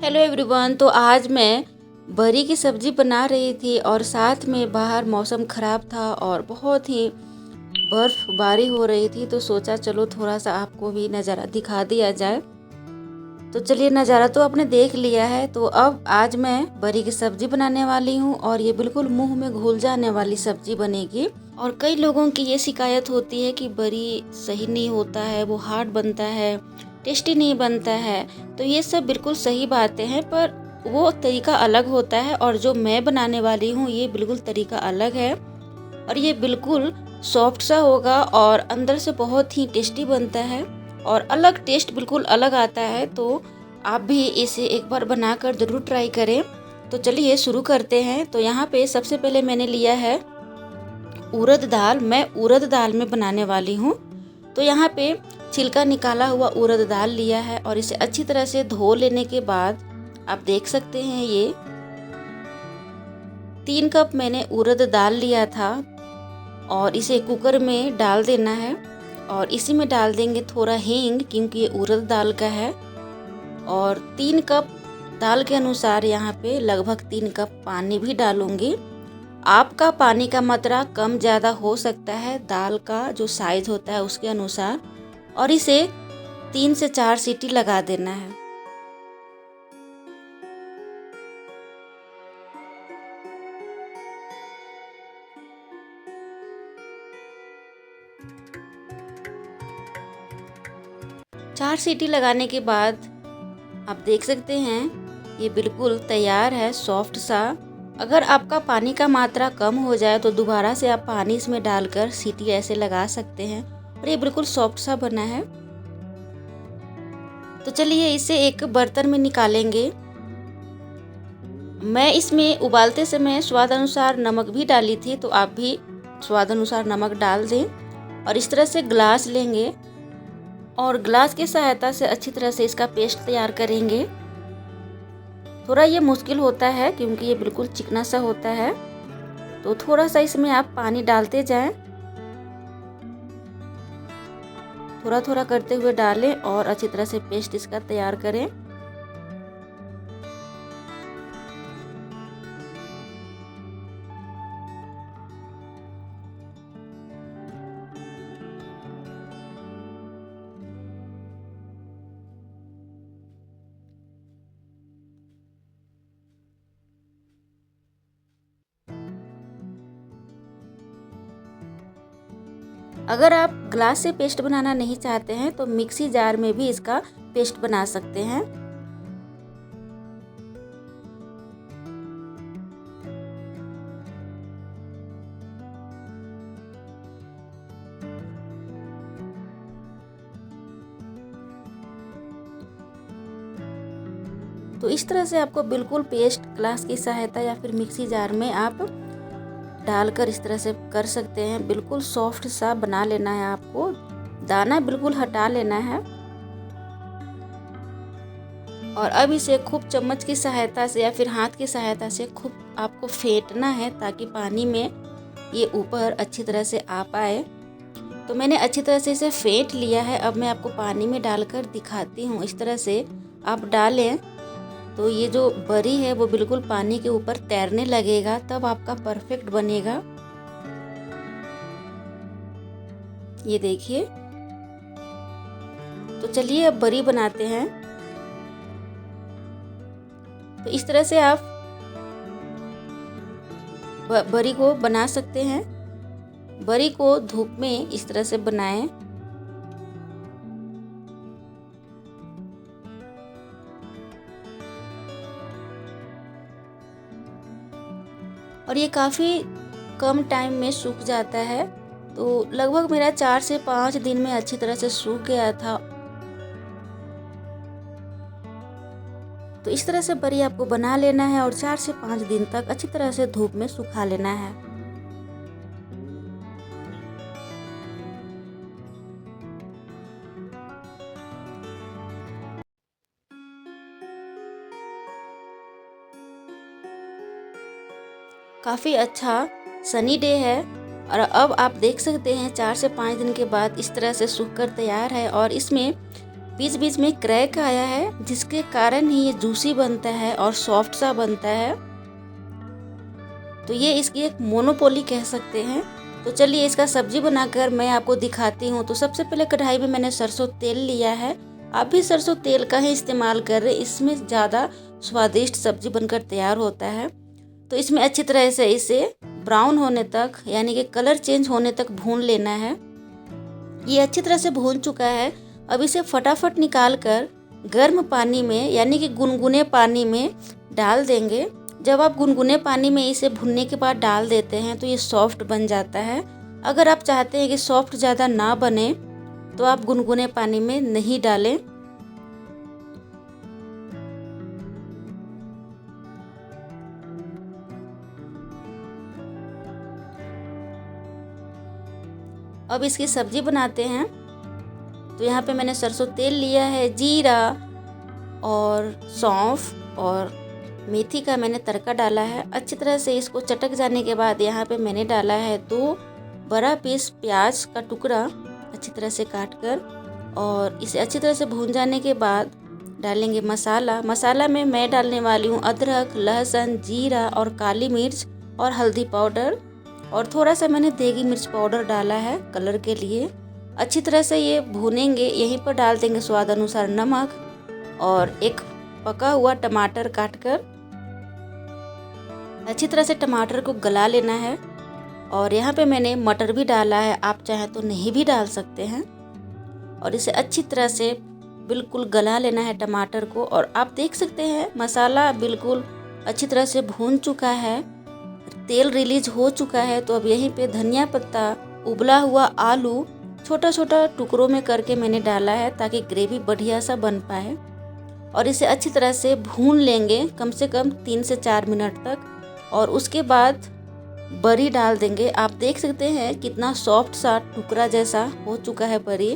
Hello everyone. तो आज मैं बरी की सब्ज़ी बना रही थी और साथ में बाहर मौसम ख़राब था और बहुत ही बर्फ़बारी हो रही थी, तो सोचा चलो थोड़ा सा आपको भी नज़ारा दिखा दिया जाए। तो चलिए, नज़ारा तो आपने देख लिया है। तो अब आज मैं बरी की सब्ज़ी बनाने वाली हूँ और ये बिल्कुल मुंह में घुल जाने वाली सब्ज़ी बनेगी। और कई लोगों की ये शिकायत होती है कि बरी सही नहीं होता है, वो हार्ड बनता है, टेस्टी नहीं बनता है। तो ये सब बिल्कुल सही बातें हैं, पर वो तरीका अलग होता है और जो मैं बनाने वाली हूँ ये बिल्कुल तरीका अलग है। और ये बिल्कुल सॉफ्ट सा होगा और अंदर से बहुत ही टेस्टी बनता है और अलग टेस्ट बिल्कुल अलग आता है। तो आप भी इसे एक बार बनाकर ज़रूर ट्राई करें। तो चलिए शुरू करते हैं। तो यहाँ पे सबसे पहले मैंने लिया है उड़द दाल। मैं उड़द दाल में बनाने वाली हूँ। तो यहाँ पे छिलका निकाला हुआ उड़द दाल लिया है और इसे अच्छी तरह से धो लेने के बाद आप देख सकते हैं ये 3 कप मैंने उड़द दाल लिया था और इसे कुकर में डाल देना है। और इसी में डाल देंगे थोड़ा हींग, क्योंकि ये उड़द दाल का है। और 3 कप दाल के अनुसार यहाँ पे लगभग 3 कप पानी भी डालूंगी। आपका पानी का मात्रा कम ज़्यादा हो सकता है दाल का जो साइज़ होता है उसके अनुसार। और इसे 3 से 4 सीटी लगा देना है। चार सीटी लगाने के बाद आप देख सकते हैं ये बिल्कुल तैयार है, सॉफ्ट सा। अगर आपका पानी का मात्रा कम हो जाए तो दोबारा से आप पानी इसमें डालकर सीटी ऐसे लगा सकते हैं। और ये बिल्कुल सॉफ्ट सा बना है। तो चलिए इसे एक बर्तन में निकालेंगे। मैं इसमें उबालते समय स्वाद अनुसार नमक भी डाली थी, तो आप भी स्वाद अनुसार नमक डाल दें। और इस तरह से ग्लास लेंगे और ग्लास की सहायता से अच्छी तरह से इसका पेस्ट तैयार करेंगे। थोड़ा ये मुश्किल होता है क्योंकि ये बिल्कुल चिकना सा होता है, तो थोड़ा सा इसमें आप पानी डालते जाएं, थोड़ा थोड़ा करते हुए डालें और अच्छी तरह से पेस्ट इसका तैयार करें। अगर आप ग्लास से पेस्ट बनाना नहीं चाहते हैं तो मिक्सी जार में भी इसका पेस्ट बना सकते हैं। तो इस तरह से आपको बिल्कुल पेस्ट ग्लास की सहायता या फिर मिक्सी जार में आप डालकर इस तरह से कर सकते हैं। बिल्कुल सॉफ्ट सा बना लेना है, आपको दाना बिल्कुल हटा लेना है। और अब इसे खूब चम्मच की सहायता से या फिर हाथ की सहायता से खूब आपको फेंटना है ताकि पानी में ये ऊपर अच्छी तरह से आ पाए। तो मैंने अच्छी तरह से इसे फेंट लिया है। अब मैं आपको पानी में डालकर दिखाती हूँ। इस तरह से आप डालें तो ये जो बरी है वो बिल्कुल पानी के ऊपर तैरने लगेगा, तब आपका परफेक्ट बनेगा। ये देखिए। तो चलिए अब बरी बनाते हैं। तो इस तरह से आप बरी को बना सकते हैं। बरी को धूप में इस तरह से बनाएं। और ये काफ़ी कम टाइम में सूख जाता है। तो लगभग मेरा 4 से 5 दिन में अच्छी तरह से सूख गया था। तो इस तरह से बरी आपको बना लेना है और 4 से 5 दिन तक अच्छी तरह से धूप में सुखा लेना है। काफ़ी अच्छा सनी डे है और अब आप देख सकते हैं 4 से 5 दिन के बाद इस तरह से सूख कर तैयार है। और इसमें बीच बीच में क्रैक आया है, जिसके कारण ही ये जूसी बनता है और सॉफ्ट सा बनता है। तो ये इसकी एक मोनोपोली कह सकते हैं। तो चलिए इसका सब्जी बनाकर मैं आपको दिखाती हूँ। तो सबसे पहले कढ़ाई में मैंने सरसों तेल लिया है। आप भी सरसों तेल का ही इस्तेमाल कर रहे, इसमें ज़्यादा स्वादिष्ट सब्जी बनकर तैयार होता है। तो इसमें अच्छी तरह से इसे ब्राउन होने तक, यानी कि कलर चेंज होने तक भून लेना है। ये अच्छी तरह से भून चुका है। अब इसे फटाफट निकाल कर गर्म पानी में, यानी कि गुनगुने पानी में डाल देंगे। जब आप गुनगुने पानी में इसे भुनने के बाद डाल देते हैं तो ये सॉफ्ट बन जाता है। अगर आप चाहते हैं कि सॉफ्ट ज़्यादा ना बने तो आप गुनगुने पानी में नहीं डालें। अब इसकी सब्जी बनाते हैं। तो यहाँ पे मैंने सरसों तेल लिया है, जीरा और सौंफ और मेथी का मैंने तड़का डाला है। अच्छी तरह से इसको चटक जाने के बाद यहाँ पे मैंने डाला है 2 बड़ा पीस प्याज का टुकड़ा अच्छी तरह से काट कर, और इसे अच्छी तरह से भून जाने के बाद डालेंगे मसाला। मसाला में मैं डालने वाली हूँ अदरक, लहसुन, जीरा और काली मिर्च और हल्दी पाउडर, और थोड़ा सा मैंने देगी मिर्च पाउडर डाला है कलर के लिए। अच्छी तरह से ये भूनेंगे। यहीं पर डाल देंगे स्वाद अनुसार नमक और एक पका हुआ टमाटर काटकर। अच्छी तरह से टमाटर को गला लेना है। और यहाँ पे मैंने मटर भी डाला है, आप चाहें तो नहीं भी डाल सकते हैं। और इसे अच्छी तरह से बिल्कुल गला लेना है टमाटर को। और आप देख सकते हैं मसाला बिल्कुल अच्छी तरह से भून चुका है, तेल रिलीज हो चुका है। तो अब यहीं पे धनिया पत्ता, उबला हुआ आलू छोटा छोटा टुकड़ों में करके मैंने डाला है ताकि ग्रेवी बढ़िया सा बन पाए। और इसे अच्छी तरह से भून लेंगे कम से कम 3 से 4 मिनट तक। और उसके बाद बरी डाल देंगे। आप देख सकते हैं कितना सॉफ्ट सा टुकड़ा जैसा हो चुका है बरी।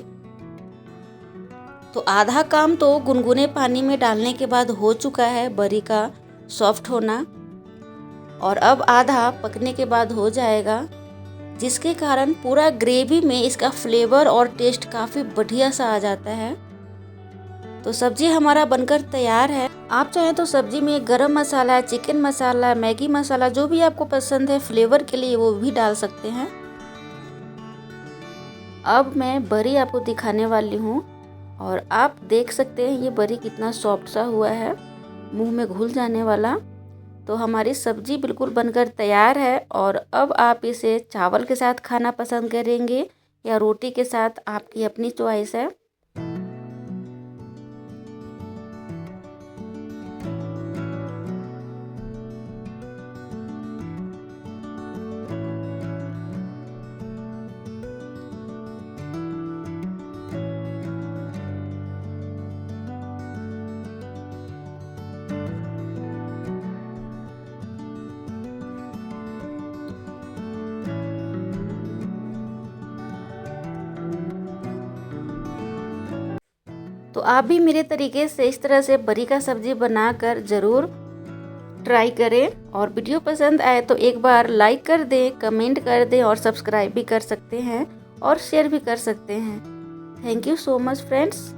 तो आधा काम तो गुनगुने पानी में डालने के बाद हो चुका है बरी का सॉफ्ट होना, और अब आधा पकने के बाद हो जाएगा, जिसके कारण पूरा ग्रेवी में इसका फ्लेवर और टेस्ट काफ़ी बढ़िया सा आ जाता है। तो सब्जी हमारा बनकर तैयार है। आप चाहें तो सब्जी में गरम मसाला, चिकन मसाला, मैगी मसाला, जो भी आपको पसंद है फ्लेवर के लिए वो भी डाल सकते हैं। अब मैं बरी आपको दिखाने वाली हूँ, और आप देख सकते हैं ये बरी कितना सॉफ्ट सा हुआ है, मुंह में घुल जाने वाला। तो हमारी सब्जी बिल्कुल बनकर तैयार है। और अब आप इसे चावल के साथ खाना पसंद करेंगे या रोटी के साथ, आपकी अपनी चॉइस है। तो आप भी मेरे तरीके से इस तरह से बरी का सब्जी बनाकर ज़रूर ट्राई करें। और वीडियो पसंद आए तो एक बार लाइक कर दें, कमेंट कर दें, और सब्सक्राइब भी कर सकते हैं और शेयर भी कर सकते हैं। Thank you so much friends.